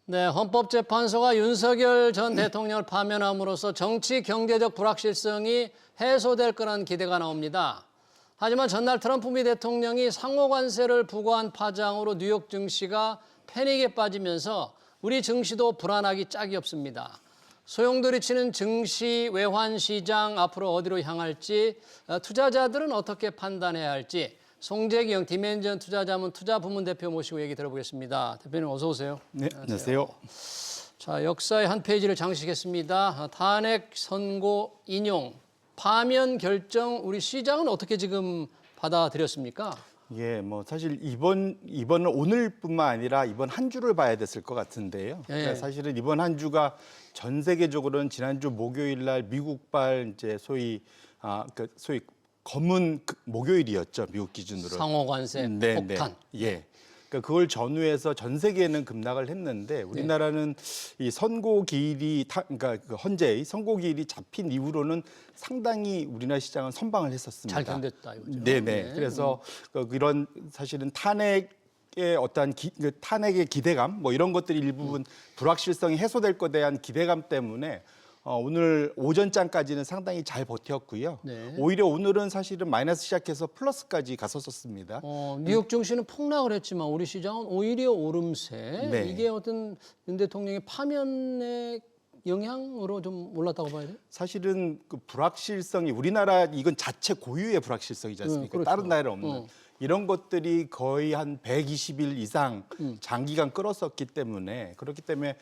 네, 헌법재판소가 윤석열 전 대통령을 파면함으로써 정치 경제적 불확실성이 해소될 거라는 기대가 나옵니다. 하지만 전날 트럼프 미 대통령이 상호관세를 부과한 파장으로 뉴욕 증시가 패닉에 빠지면서 우리 증시도 불안하기 짝이 없습니다. 소용돌이 치는 증시 외환 시장 앞으로 어디로 향할지, 투자자들은 어떻게 판단해야 할지 송재경 디멘전 투자자문 투자부문 대표 모시고 얘기 들어보겠습니다. 대표님 어서 오세요. 네, 안녕하세요. 자, 역사의 한 페이지를 장식했습니다. 탄핵 선고 인용, 파면 결정 우리 시장은 어떻게 지금 받아들였습니까? 예, 뭐 사실 이번은 오늘뿐만 아니라 이번 한 주를 봐야 됐을 것 같은데요. 예. 그러니까 사실은 이번 한 주가 전 세계적으로는 지난주 목요일 날 미국발 이제 소위 검은 목요일이었죠, 미국 기준으로. 상호관세 폭탄. 예. 그러니까 그걸 전후해서 전 세계는 급락을 했는데 우리나라는 이 선고 기일이 그러니까 그 헌재의 선고 기일이 잡힌 이후로는 상당히 우리나라 시장은 선방을 했었습니다. 잘 견뎠다 이거죠. 네네. 네. 그래서 이런 사실은 탄핵의 어떠한 탄핵의 기대감 뭐 이런 것들이 일부분 불확실성이 해소될 것에 대한 기대감 때문에 오늘 오전장까지는 상당히 잘 버텼고요. 네. 오히려 오늘은 사실은 마이너스 시작해서 플러스까지 갔었습니다. 뉴욕 증시는 폭락을 했지만 우리 시장은 오히려 오름세. 네. 이게 어떤 윤 대통령의 파면의 영향으로 좀 올랐다고 봐야 돼요? 사실은 그 불확실성이 우리나라 이건 자체 고유의 불확실성이지 않습니까? 그렇죠. 다른 나라에 없는. 이런 것들이 거의 한 120일 이상 장기간 끌었었기 때문에 그렇기 때문에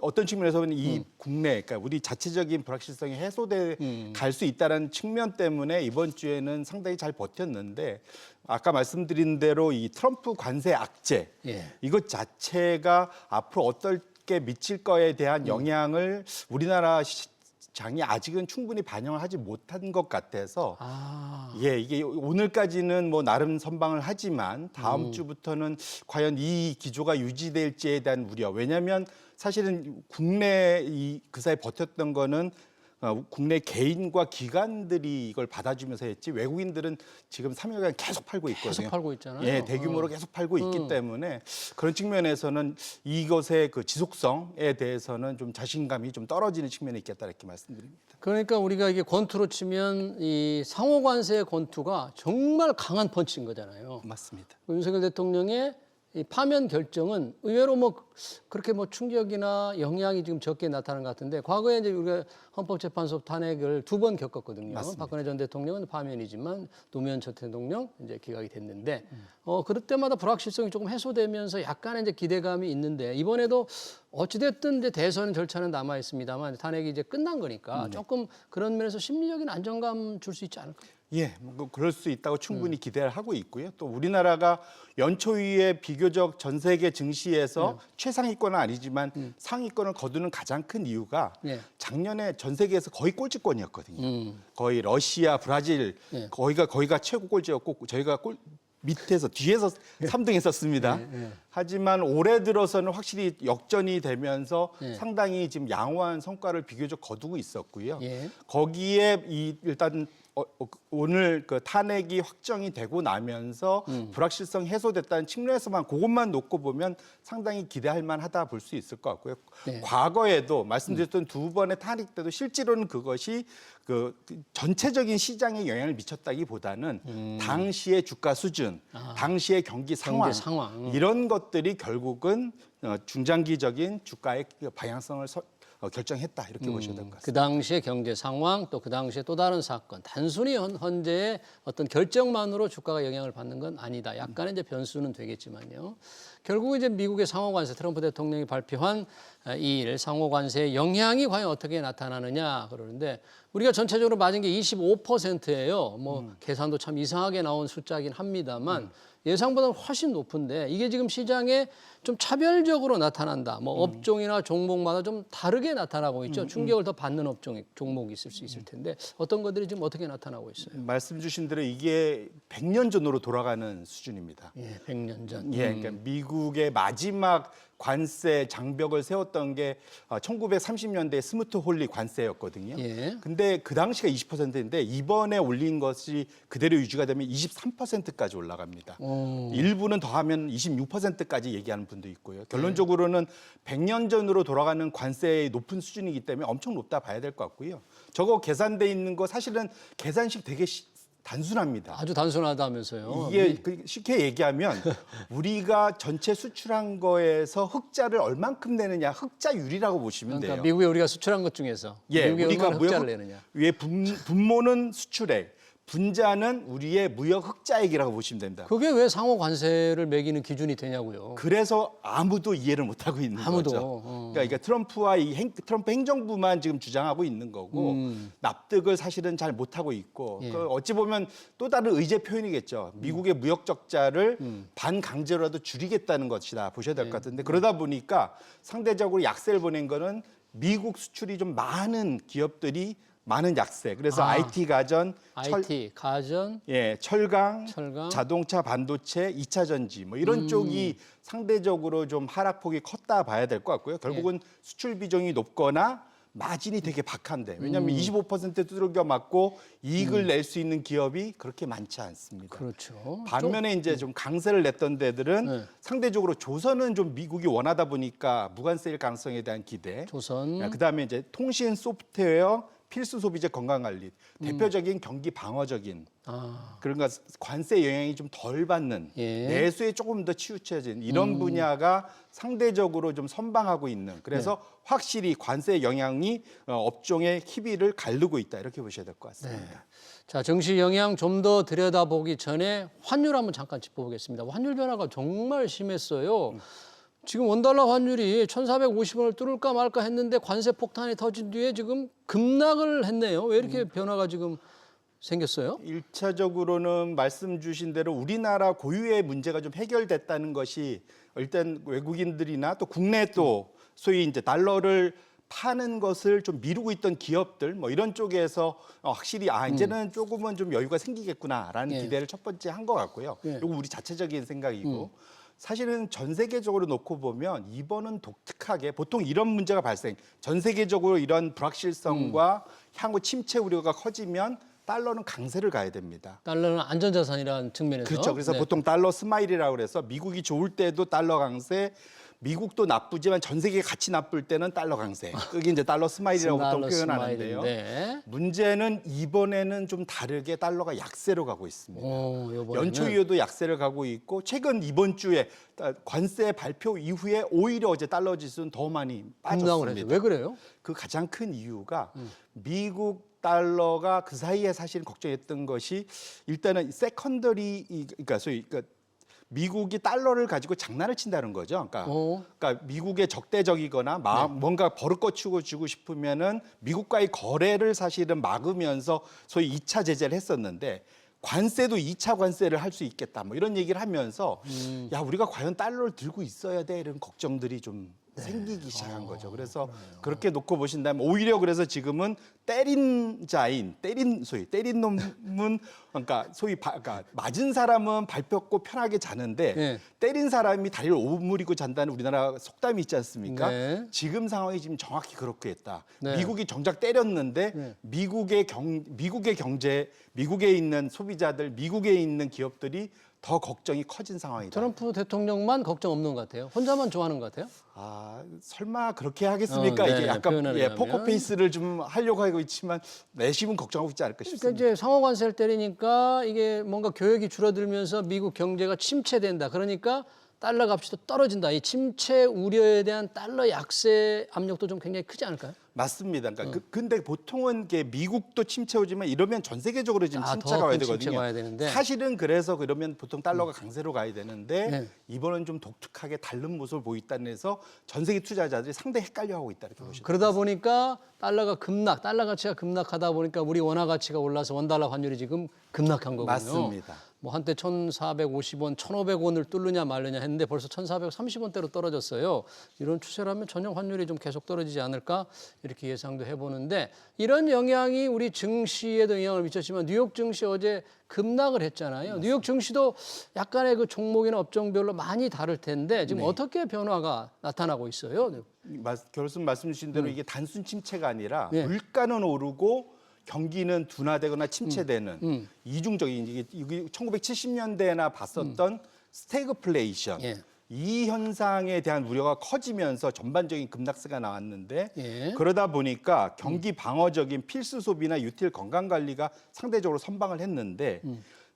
어떤 측면에서 보면 이 국내, 그러니까 우리 자체적인 불확실성이 해소돼 갈 수 있다는 측면 때문에 이번 주에는 상당히 잘 버텼는데 아까 말씀드린 대로 이 트럼프 관세 악재 이것 자체가 앞으로 어떻게 미칠 거에 대한 영향을 우리나라 장이 아직은 충분히 반영을 하지 못한 것 같아서 예, 이게 오늘까지는 뭐 나름 선방을 하지만 다음 주부터는 과연 이 기조가 유지될지에 대한 우려. 왜냐하면 사실은 국내 그 사이 버텼던 거는 국내 개인과 기관들이 이걸 받아주면서 했지 외국인들은 지금 3일간 계속 팔고 있거든요. 계속 팔고 있잖아요. 예, 대규모로 계속 팔고 있기 때문에 그런 측면에서는 이것의 그 지속성에 대해서는 좀 자신감이 좀 떨어지는 측면이 있겠다 이렇게 말씀드립니다. 그러니까 우리가 이게 권투로 치면 이 상호관세의 권투가 정말 강한 펀치인 거잖아요. 맞습니다. 윤석열 대통령의 이 파면 결정은 의외로 뭐 그렇게 뭐 충격이나 영향이 지금 적게 나타나는 것 같은데 과거에 이제 우리가 헌법재판소 탄핵을 2번 겪었거든요. 맞습니다. 박근혜 전 대통령은 파면이지만 노무현 전 대통령 이제 기각이 됐는데 그럴 때마다 불확실성이 조금 해소되면서 약간의 이제 기대감이 있는데 이번에도 어찌됐든 이제 대선 절차는 남아 있습니다만 탄핵이 이제 끝난 거니까 조금 그런 면에서 심리적인 안정감 줄 수 있지 않을까요? 예, 뭐 그럴 수 있다고 충분히 기대를 하고 있고요. 또 우리나라가 연초위에 비교적 전 세계 증시에서 최상위권은 아니지만 상위권을 거두는 가장 큰 이유가 작년에 전 세계에서 거의 꼴찌권이었거든요. 거의 러시아, 브라질 거기가 최고 꼴찌였고 저희가 밑에서 뒤에서 3등 했었습니다. 하지만 올해 들어서는 확실히 역전이 되면서 상당히 지금 양호한 성과를 비교적 거두고 있었고요. 거기에 일단 오늘 그 탄핵이 확정이 되고 나면서 불확실성 해소됐다는 측면에서만 그것만 놓고 보면 상당히 기대할 만하다 볼 수 있을 것 같고요. 과거에도 말씀드렸던 2번의 탄핵 때도 실제로는 그것이 그 전체적인 시장에 영향을 미쳤다기보다는 당시의 주가 수준, 당시의 경기 상황, 이런 것들이 결국은 중장기적인 주가의 방향성을 결정했다 이렇게 보셔야 될 것 같습니다. 그 당시의 경제 상황 또 그 당시에 또 다른 사건 단순히 현재의 어떤 결정만으로 주가가 영향을 받는 건 아니다. 약간의 이제 변수는 되겠지만요. 결국 이제 미국의 상호관세 트럼프 대통령이 발표한 이 상호관세의 영향이 과연 어떻게 나타나느냐 그러는데 우리가 전체적으로 맞은 게 25%예요. 뭐 계산도 참 이상하게 나온 숫자긴 합니다만 예상보다는 훨씬 높은데 이게 지금 시장에 좀 차별적으로 나타난다. 뭐 업종이나 종목마다 좀 다르게 나타나고 있죠. 충격을 더 받는 종목이 있을 수 있을 텐데 어떤 것들이 지금 어떻게 나타나고 있어요? 말씀 주신 대로 이게 100년 전으로 돌아가는 수준입니다. 예, 100년 전. 예, 그러니까 미국의 마지막 관세 장벽을 세웠던 게 1930년대 스무트 홀리 관세였거든요. 예. 근데 그 당시가 20%인데 이번에 올린 것이 그대로 유지가 되면 23%까지 올라갑니다. 일부는 더하면 26%까지 얘기하는 분도 있고요. 결론적으로는 100년 전으로 돌아가는 관세의 높은 수준이기 때문에 엄청 높다 봐야 될 것 같고요. 저거 계산돼 있는 거 사실은 계산식 되게 단순합니다. 아주 단순하다면서요. 이게 쉽게 얘기하면 우리가 전체 수출한 거에서 흑자를 얼만큼 내느냐, 흑자율이라고 보시면 그러니까 돼요. 미국에 우리가 수출한 것 중에서 미국에 우리가 얼마나 흑자를 내느냐. 위에 분모는 수출액, 분자는 우리의 무역 흑자액이라고 보시면 됩니다. 그게 왜 상호 관세를 매기는 기준이 되냐고요. 그래서 아무도 이해를 못 하고 있는 아무도. 거죠. 그러니까 이게 트럼프와 트럼프 행정부만 지금 주장하고 있는 거고 납득을 사실은 잘 못 하고 있고 예. 어찌 보면 또 다른 의제 표현이겠죠. 미국의 무역 적자를 반강제로라도 줄이겠다는 것이다 보셔야 될 것 같은데 그러다 보니까 상대적으로 약세를 보낸 거는 미국 수출이 좀 많은 기업들이 많은 약세. 그래서 IT 가전, 가전, 철강, 철강, 자동차, 반도체, 2차 전지 뭐 이런 쪽이 상대적으로 좀 하락폭이 컸다 봐야 될 것 같고요. 결국은 수출 비중이 높거나 마진이 되게 박한데 왜냐하면 25% 두들겨 맞고 이익을 낼 수 있는 기업이 그렇게 많지 않습니다. 그렇죠. 반면에 이제 좀 강세를 냈던 데들은 상대적으로 조선은 좀 미국이 원하다 보니까 무관세일 가능성에 대한 기대. 조선. 그다음에 이제 통신, 소프트웨어, 필수 소비재 건강관리, 대표적인 경기 방어적인 그런 거 관세 영향이 좀 덜 받는 내수에 조금 더 치우쳐진 이런 분야가 상대적으로 좀 선방하고 있는 그래서 확실히 관세 영향이 업종의 희비를 가르고 있다 이렇게 보셔야 될 것 같습니다. 자, 증시 영향 좀 더 들여다보기 전에 환율 한번 잠깐 짚어보겠습니다. 환율 변화가 정말 심했어요. 지금 원달러 환율이 1,450원을 뚫을까 말까 했는데 관세 폭탄이 터진 뒤에 지금 급락을 했네요. 왜 이렇게 변화가 지금 생겼어요? 일차적으로는 말씀 주신 대로 우리나라 고유의 문제가 좀 해결됐다는 것이 일단 외국인들이나 또 국내 또 소위 이제 달러를 파는 것을 좀 미루고 있던 기업들 뭐 이런 쪽에서 확실히 이제는 조금은 좀 여유가 생기겠구나라는 기대를 첫 번째 한 것 같고요. 이거 우리 자체적인 생각이고 사실은 전 세계적으로 놓고 보면 이번은 독특하게 보통 이런 문제가 발생 전 세계적으로 이런 불확실성과 향후 침체 우려가 커지면 달러는 강세를 가야 됩니다. 달러는 안전자산이라는 측면에서. 그렇죠. 그래서 보통 달러 스마일이라고 그래서 미국이 좋을 때도 달러 강세, 미국도 나쁘지만 전 세계가 같이 나쁠 때는 달러 강세. 그게 이제 달러 스마일이라고 보통 표현하는데요. 문제는 이번에는 좀 다르게 달러가 약세로 가고 있습니다. 연초 이후에도 약세를 가고 있고 최근 이번 주에 관세 발표 이후에 오히려 어제 달러 지수는 더 많이 빠졌습니다. 왜 그래요? 그 가장 큰 이유가 미국 달러가 그 사이에 사실 걱정했던 것이 일단은 세컨더리 그러니까 소위 미국이 달러를 가지고 장난을 친다는 거죠. 그러니까 미국의 적대적이거나 뭔가 버릇거치고 주고 싶으면은 미국과의 거래를 사실은 막으면서 소위 2차 제재를 했었는데 관세도 2차 관세를 할 수 있겠다. 뭐 이런 얘기를 하면서 야, 우리가 과연 달러를 들고 있어야 돼 이런 걱정들이 좀 생기기 시작한 거죠. 그래서 그렇게 놓고 보신다면 오히려 그래서 지금은 때린 놈은 그러니까 소위 그러니까 맞은 사람은 발 뻗고 편하게 자는데 때린 사람이 다리를 오므리고 잔다는 우리나라 속담이 있지 않습니까? 지금 상황이 지금 정확히 그렇게 했다. 미국이 정작 때렸는데 미국의 경제, 미국에 있는 소비자들, 미국에 있는 기업들이 더 걱정이 커진 상황이다. 트럼프 대통령만 걱정 없는 것 같아요. 혼자만 좋아하는 것 같아요. 설마 그렇게 하겠습니까? 이게 약간 포커페이스를 좀 하려고 하고 있지만 내심은 걱정하고 있지 않을까 싶습니다. 그러니까 이제 상호 관세를 때리니까 이게 뭔가 교역이 줄어들면서 미국 경제가 침체된다. 그러니까 달러 값이 또 떨어진다. 이 침체 우려에 대한 달러 약세 압력도 좀 굉장히 크지 않을까요? 맞습니다. 그러니까 근데 보통은 이게 미국도 침체 오지만 이러면 전 세계적으로 지금 침체가 와야 되거든요. 사실은 그래서 그러면 보통 달러가 강세로 가야 되는데 이번은 좀 독특하게 다른 모습을 보이다는 데서 전 세계 투자자들이 상당히 헷갈려하고 있다 이렇게 보시면 그러다 보니까 달러 가치가 급락하다 보니까 우리 원화 가치가 올라서 원달러 환율이 지금 급락한 거군요. 맞습니다. 뭐 한때 1,450원, 1,500원을 뚫느냐 말느냐 했는데 벌써 1,430원대로 떨어졌어요. 이런 추세라면 전형 환율이 좀 계속 떨어지지 않을까 이렇게 예상도 해보는데 이런 영향이 우리 증시에도 영향을 미쳤지만 뉴욕 증시 어제 급락을 했잖아요. 뉴욕 증시도 약간의 그 종목이나 업종별로 많이 다를 텐데 지금 어떻게 변화가 나타나고 있어요? 교수님 말씀 주신 대로 이게 단순 침체가 아니라 예. 물가는 오르고 경기는 둔화되거나 침체되는 이중적인 이게 1970년대나 봤었던 스태그플레이션 예. 이 현상에 대한 우려가 커지면서 전반적인 급락세가 나왔는데 예. 그러다 보니까 경기 방어적인 필수 소비나 유틸 건강 관리가 상대적으로 선방을 했는데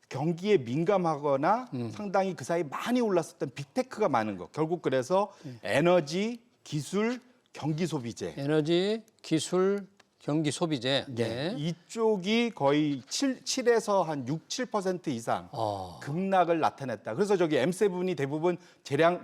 경기에 민감하거나 상당히 그 사이 많이 올랐었던 빅테크가 많은 거. 결국 그래서 에너지, 기술, 경기 소비재 에너지, 기술, 경기 소비재. 네. 이쪽이 거의 7에서 한 6, 7% 이상 급락을 나타냈다. 그래서 저기 M7이 대부분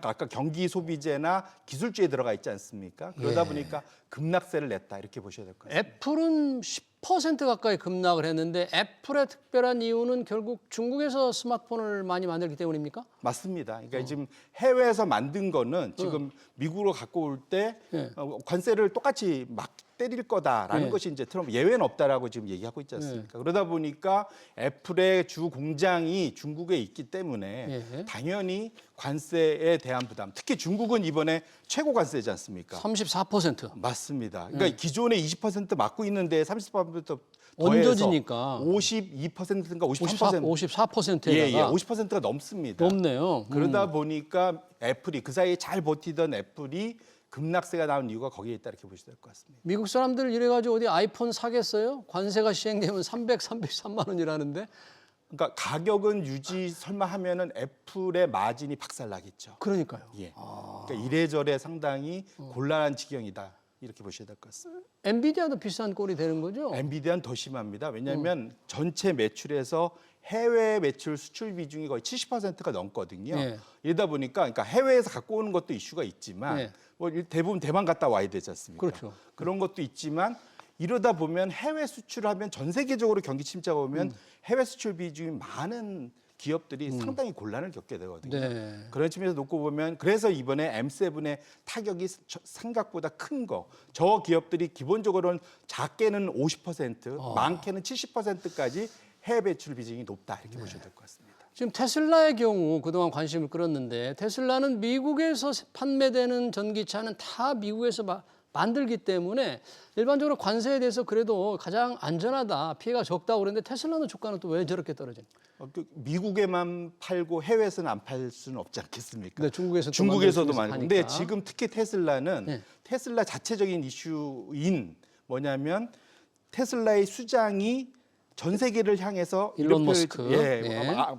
아까 경기 소비재나 기술주에 들어가 있지 않습니까? 그러다 보니까 급락세를 냈다. 이렇게 보셔야 될 것 같습니다. 애플은 10% 가까이 급락을 했는데 애플의 특별한 이유는 결국 중국에서 스마트폰을 많이 만들기 때문입니까? 맞습니다. 그러니까 지금 해외에서 만든 거는 지금 미국으로 갖고 올 때 관세를 똑같이 막 때릴 거다라는 것이 이제 트럼프 예외는 없다라고 지금 얘기하고 있지 않습니까? 그러다 보니까 애플의 주 공장이 중국에 있기 때문에 당연히 관세에 대한 부담, 특히 중국은 이번에 최고 관세지 않습니까? 34%. 맞습니다. 그러니까 기존에 20% 맞고 있는데 30% 더해서 얹어지니까 52%인가 53%. 54%에다가 50%가 넘습니다. 높네요. 그러다 보니까 애플이 그 사이에 잘 버티던 애플이 급락세가 나온 이유가 거기에 있다 이렇게 보시면 될 것 같습니다. 미국 사람들 이래가지고 어디 아이폰 사겠어요? 관세가 시행되면 333만 원이라는데. 그러니까 가격은 유지 설마 하면은 애플의 마진이 박살나겠죠. 그러니까요. 예. 그러니까 이래저래 상당히 곤란한 지경이다 이렇게 보셔야 될 것 같습니다. 엔비디아도 비슷한 꼴이 되는 거죠? 엔비디아는 더 심합니다. 왜냐하면 전체 매출에서 해외 매출 수출 비중이 거의 70%가 넘거든요. 예. 이러다 보니까 그러니까 해외에서 갖고 오는 것도 이슈가 있지만 예. 뭐 대부분 대만 갔다 와야 되지 않습니까? 그렇죠. 그런 것도 있지만 이러다 보면 해외 수출을 하면 전 세계적으로 경기 침체가 오면 해외 수출 비중이 많은 기업들이 상당히 곤란을 겪게 되거든요. 네. 그런 측면에서 놓고 보면 그래서 이번에 M7의 타격이 생각보다 큰 거. 저 기업들이 기본적으로는 작게는 50%, 많게는 70%까지 해외 매출 비중이 높다 이렇게 보셔야 될 것 같습니다. 지금 테슬라의 경우 그동안 관심을 끌었는데 테슬라는 미국에서 판매되는 전기차는 다 미국에서 만들기 때문에 일반적으로 관세에 대해서 그래도 가장 안전하다, 피해가 적다고 그러는데 테슬라는 주가는 또 왜 저렇게 떨어집니까? 미국에만 팔고 해외에서는 안 팔 수는 없지 않겠습니까? 네, 중국에서도 많이. 근데 지금 특히 테슬라는 네. 테슬라 자체적인 이슈인 뭐냐면 테슬라의 수장이 전 세계를 향해서 일론 머스크.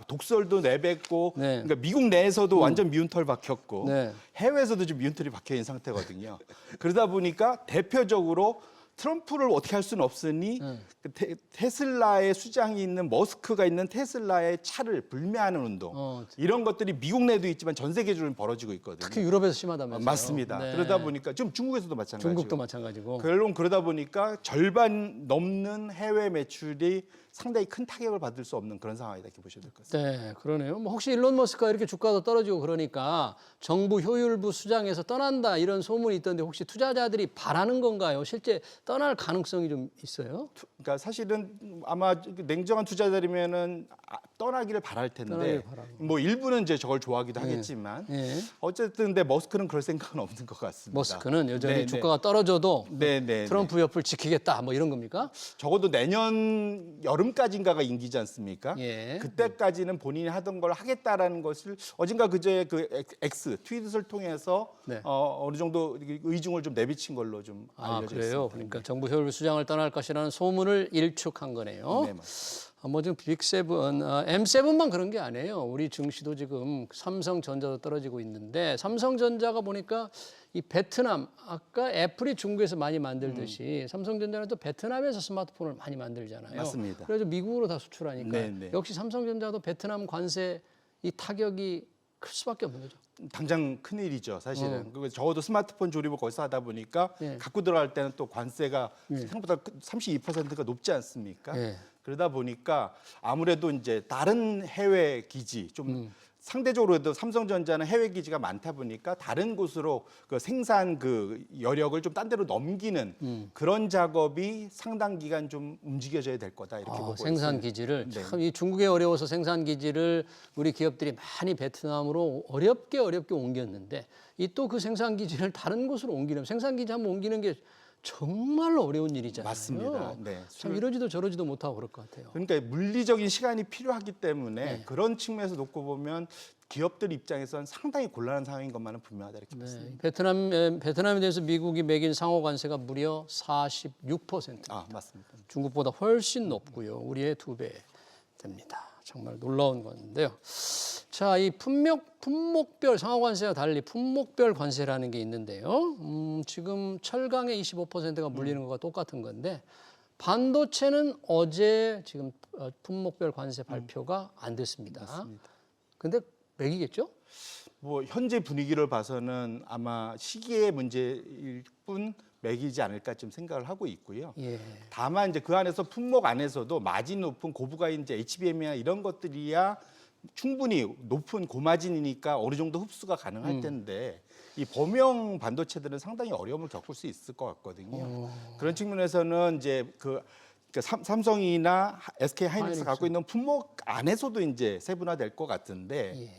독설도 내뱉고 네. 그러니까 미국 내에서도 완전 미운 털 박혔고 네. 해외에서도 지금 미운 털이 박혀 있는 상태거든요. 그러다 보니까 대표적으로 트럼프를 어떻게 할 수는 없으니 테슬라의 수장이 있는 머스크가 있는 테슬라의 차를 불매하는 운동 이런 것들이 미국 내도 있지만 전 세계적으로 벌어지고 있거든요. 특히 유럽에서 심하다면서요? 맞습니다. 네. 그러다 보니까 지금 중국에서도 마찬가지고 중국도 마찬가지고. 결론 그러다 보니까 절반 넘는 해외 매출이 상당히 큰 타격을 받을 수 없는 그런 상황이다 이렇게 보셔야 될 것 같습니다. 네, 그러네요. 뭐 혹시 일론 머스크가 이렇게 주가도 떨어지고 그러니까 정부 효율부 수장에서 떠난다 이런 소문이 있던데 혹시 투자자들이 바라는 건가요? 실제 떠날 가능성이 좀 있어요? 그러니까 사실은 아마 냉정한 투자자들이면은 떠나기를 바랄 텐데 떠나기를 바라고. 뭐 일부는 이제 저걸 좋아하기도 하겠지만 예. 어쨌든 근데 머스크는 그럴 생각은 없는 것 같습니다. 머스크는 여전히 네, 주가가 떨어져도 네. 트럼프 옆을 지키겠다 뭐 이런 겁니까? 적어도 내년 여름까지인가가 임기지 않습니까? 예. 그때까지는 본인이 하던 걸 하겠다라는 것을 어젠가 그제 그 X 트윗을 통해서 네. 어느 정도 의중을 좀 내비친 걸로 좀 알려져 그래요. 있습니다. 그러니까 정부 효율부 수장을 떠날 것이라는 소문을 일축한 거네요. 네, 맞습니다. 뭐 지금 빅7, M7만 그런 게 아니에요. 우리 증시도 지금 삼성전자도 떨어지고 있는데 삼성전자가 보니까 이 베트남 아까 애플이 중국에서 많이 만들듯이 삼성전자는 또 베트남에서 스마트폰을 많이 만들잖아요. 맞습니다. 그래서 미국으로 다 수출하니까 네. 역시 삼성전자도 베트남 관세 이 타격이 클 수밖에 없는 거죠. 당장 큰일이죠, 사실은. 그리고 적어도 스마트폰 조립을 거기서 하다 보니까 예. 갖고 들어갈 때는 또 관세가 생각보다 32%가 높지 않습니까? 예. 그러다 보니까 아무래도 이제 다른 해외 기지 좀 상대적으로도 삼성전자는 해외 기지가 많다 보니까 다른 곳으로 그 생산 그 여력을 좀 딴 데로 넘기는 그런 작업이 상당 기간 좀 움직여져야 될 거다 이렇게 보고 생산 있습니다. 기지를 네. 참 이 중국에 어려워서 생산 기지를 우리 기업들이 많이 베트남으로 어렵게 옮겼는데 이 또 그 생산 기지를 다른 곳으로 옮기는 생산 기지 한번 옮기는 게 정말 어려운 일이잖아요. 맞습니다. 네. 참 이러지도 저러지도 못하고 그럴 것 같아요. 그러니까 물리적인 시간이 필요하기 때문에 네. 그런 측면에서 놓고 보면 기업들 입장에서는 상당히 곤란한 상황인 것만은 분명하다 이렇게 봤습니다. 베트남에 대해서 미국이 매긴 상호 관세가 무려 46%. 아, 맞습니다. 중국보다 훨씬 높고요. 우리의 2배 됩니다. 정말 놀라운 건데요. 자, 이 품목별 상호관세와 달리 품목별 관세라는 게 있는데요. 지금 철강의 25%가 물리는 것과 똑같은 건데 반도체는 어제 지금 품목별 관세 발표가 안 됐습니다. 맞습니다. 근데 맥이겠죠? 뭐 현재 분위기를 봐서는 아마 시기의 문제일 뿐 맥이지 않을까 좀 생각을 하고 있고요. 예. 다만 이제 그 안에서 품목 안에서도 마진 높은 고부가인 이제 HBM이나 이런 것들이야 충분히 높은 고마진이니까 어느 정도 흡수가 가능할 텐데 이 범용 반도체들은 상당히 어려움을 겪을 수 있을 것 같거든요. 그런 측면에서는 이제 삼성이나 SK 하이닉스 갖고 있는 품목 안에서도 이제 세분화될 것 같은데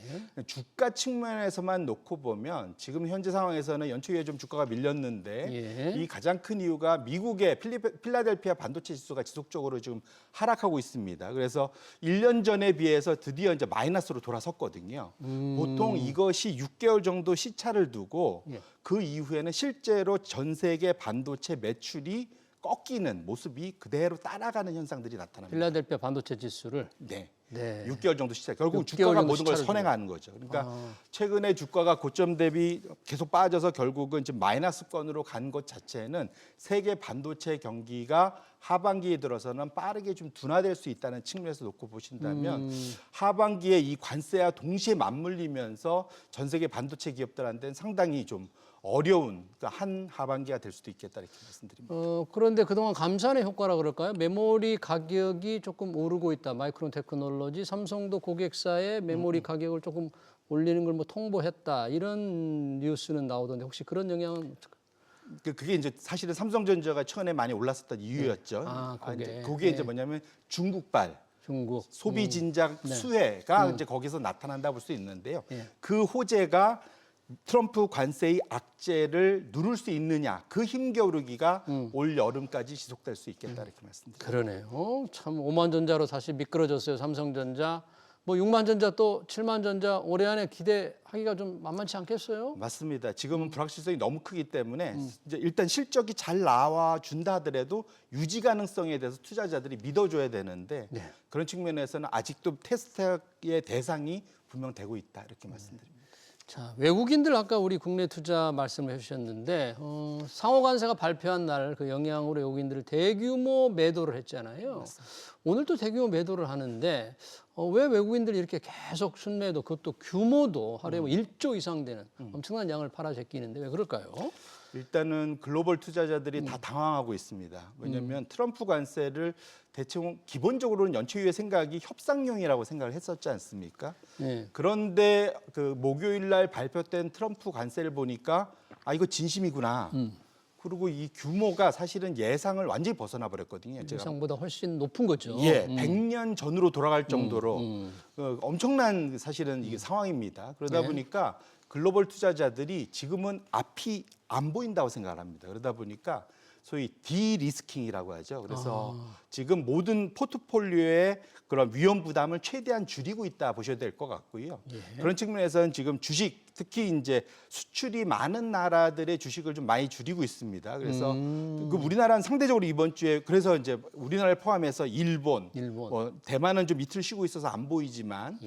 주가 측면에서만 놓고 보면 지금 현재 상황에서는 연초 이후에 좀 주가가 밀렸는데 이 가장 큰 이유가 미국의 필라델피아 반도체 지수가 지속적으로 지금 하락하고 있습니다. 그래서 1년 전에 비해서 드디어 이제 마이너스로 돌아섰거든요. 보통 이것이 6개월 정도 시차를 두고 그 이후에는 실제로 전 세계 반도체 매출이 꺾이는 모습이 그대로 따라가는 현상들이 나타납니다. 필라델피아 반도체 지수를 네. 네. 6개월 정도 시차. 결국 6개월 주가가 정도 모든 걸 시차를 선행하는 거죠. 그러니까 최근에 주가가 고점 대비 계속 빠져서 결국은 지금 마이너스권으로 간 것 자체는 세계 반도체 경기가 하반기에 들어서는 빠르게 좀 둔화될 수 있다는 측면에서 놓고 보신다면 하반기에 이 관세와 동시에 맞물리면서 전 세계 반도체 기업들한테는 상당히 좀 어려운 한 하반기가 될 수도 있겠다 이렇게 말씀드립니다. 그런데 그동안 감산의 효과라 그럴까요? 메모리 가격이 조금 오르고 있다. 마이크론 테크놀로지, 삼성도 고객사의 메모리 가격을 조금 올리는 걸 뭐 통보했다. 이런 뉴스는 나오던데 혹시 그런 영향은 그게 이제 사실은 삼성전자가 최근에 많이 올랐었던 이유였죠. 그게 이제 뭐냐면 중국발 중국 소비 진작 수혜가 이제 거기서 나타난다 볼 수 있는데요. 그 호재가 트럼프 관세의 악재를 누를 수 있느냐 그 힘겨루기가 올 여름까지 지속될 수 있겠다 이렇게 말씀드립니다. 그러네요. 참 5만 전자로 다시 미끄러졌어요. 삼성전자. 뭐 6만 전자 또 7만 전자 올해 안에 기대하기가 좀 만만치 않겠어요? 맞습니다. 지금은 불확실성이 너무 크기 때문에 이제 일단 실적이 잘 나와 준다 하더라도 유지 가능성에 대해서 투자자들이 믿어줘야 되는데 그런 측면에서는 아직도 테스트의 대상이 분명되고 있다 이렇게 말씀드립니다. 자, 외국인들 아까 우리 국내 투자 말씀을 해주셨는데 상호관세가 발표한 날 그 영향으로 외국인들을 대규모 매도를 했잖아요. 맞습니다. 오늘 또 대규모 매도를 하는데 왜 외국인들이 이렇게 계속 순매도 그것도 규모도 하루에 뭐 1조 이상 되는 엄청난 양을 팔아 제끼는데 왜 그럴까요? 일단은 글로벌 투자자들이 다 당황하고 있습니다. 왜냐하면 트럼프 관세를 대충 기본적으로는 연초 이후의 생각이 협상용이라고 생각을 했었지 않습니까? 그런데 그 목요일 날 발표된 트럼프 관세를 보니까 아 이거 진심이구나. 그리고 이 규모가 사실은 예상을 완전히 벗어나 버렸거든요. 예상보다 훨씬 높은 거죠. 예, 100년 전으로 돌아갈 정도로 엄청난 사실은 이게 상황입니다. 그러다 보니까 글로벌 투자자들이 지금은 앞이 안 보인다고 생각을 합니다. 그러다 보니까 소위 디리스킹이라고 하죠. 그래서 지금 모든 포트폴리오의 그런 위험 부담을 최대한 줄이고 있다 보셔야 될 것 같고요. 그런 측면에서는 지금 주식 특히 이제 수출이 많은 나라들의 주식을 좀 많이 줄이고 있습니다. 그래서 그 우리나라는 상대적으로 이번 주에 그래서 이제 우리나라를 포함해서 일본. 대만은 좀 이틀 쉬고 있어서 안 보이지만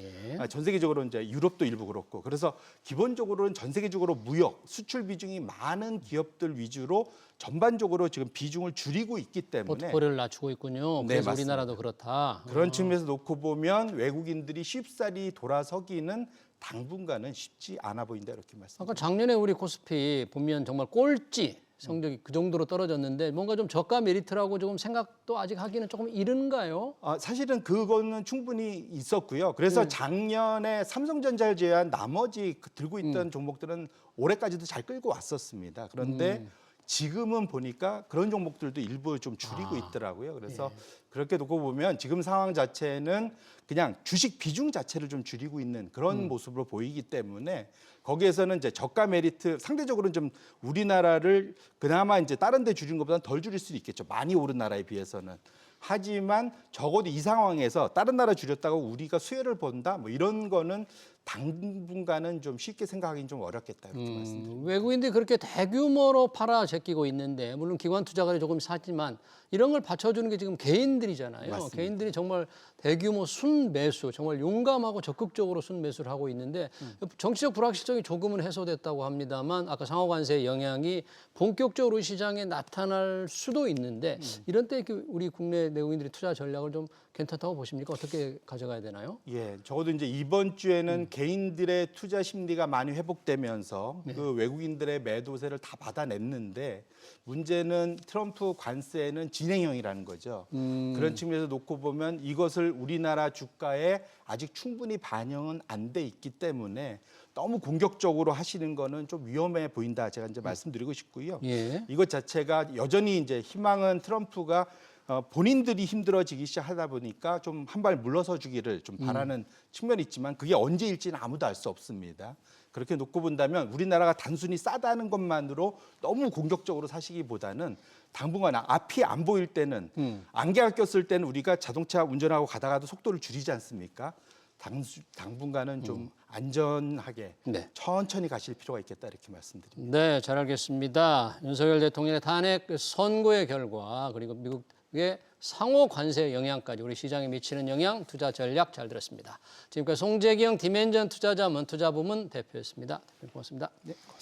전 세계적으로 이제 유럽도 일부 그렇고 그래서 기본적으로는 전 세계적으로 무역 수출 비중이 많은 기업들 위주로 전반적으로 지금 비중을 줄이고 있기 때문에 포트폴리오를 낮추고 있군요. 그래서 맞습니다. 우리나라도 그렇다. 그런 측면에서 놓고 보면 외국인들이 쉽사리 돌아서기는 당분간은 쉽지 않아 보인다 이렇게 말씀드립니다. 아까 작년에 우리 코스피 보면 정말 꼴찌 성적이 그 정도로 떨어졌는데 뭔가 좀 저가 메리트라고 조금 생각도 아직 하기는 조금 이른가요? 사실은 그거는 충분히 있었고요. 그래서 작년에 삼성전자를 제외한 나머지 들고 있던 종목들은 올해까지도 잘 끌고 왔었습니다. 그런데 지금은 보니까 그런 종목들도 일부 좀 줄이고 있더라고요. 그래서 그렇게 놓고 보면 지금 상황 자체는 그냥 주식 비중 자체를 좀 줄이고 있는 그런 모습으로 보이기 때문에 거기에서는 이제 저가 메리트 상대적으로는 좀 우리나라를 그나마 이제 다른 데 줄인 것보다는 덜 줄일 수도 있겠죠. 많이 오른 나라에 비해서는. 하지만 적어도 이 상황에서 다른 나라 줄였다고 우리가 수혜를 본다 뭐 이런 거는 당분간은 좀 쉽게 생각하기는 좀 어렵겠다 이렇게 말씀드립니다. 외국인들이 그렇게 대규모로 팔아 제끼고 있는데 물론 기관 투자가들이 조금 사지만 이런 걸 받쳐주는 게 지금 개인들이잖아요. 맞습니다. 개인들이 정말 대규모 순매수, 정말 용감하고 적극적으로 순매수를 하고 있는데 정치적 불확실성이 조금은 해소됐다고 합니다만 아까 상호관세의 영향이 본격적으로 시장에 나타날 수도 있는데 이런 때 우리 국내 내국인들이 투자 전략을 좀 괜찮다고 보십니까? 어떻게 가져가야 되나요? 예, 적어도 이제 이번 주에는 개인들의 투자 심리가 많이 회복되면서 그 외국인들의 매도세를 다 받아냈는데 문제는 트럼프 관세는 진행형이라는 거죠. 그런 측면에서 놓고 보면 이것을 우리나라 주가에 아직 충분히 반영은 안 돼 있기 때문에 너무 공격적으로 하시는 거는 좀 위험해 보인다. 제가 이제 말씀드리고 싶고요. 예. 이것 자체가 여전히 이제 희망은 트럼프가 본인들이 힘들어지기 시작하다 보니까 좀 한 발 물러서 주기를 좀 바라는 측면이 있지만 그게 언제일지는 아무도 알 수 없습니다. 그렇게 놓고 본다면 우리나라가 단순히 싸다는 것만으로 너무 공격적으로 사시기보다는 당분간 앞이 안 보일 때는 안개가 꼈을 때는 우리가 자동차 운전하고 가다가도 속도를 줄이지 않습니까? 당분간은 좀 안전하게 천천히 가실 필요가 있겠다 이렇게 말씀드립니다. 네, 잘 알겠습니다. 윤석열 대통령의 탄핵 선고의 결과 그리고 미국의 상호 관세 영향까지 우리 시장에 미치는 영향, 투자 전략 잘 들었습니다. 지금까지 송재경 디멘전 투자자문 투자부문 대표였습니다. 대표님 고맙습니다. 네, 고맙습니다.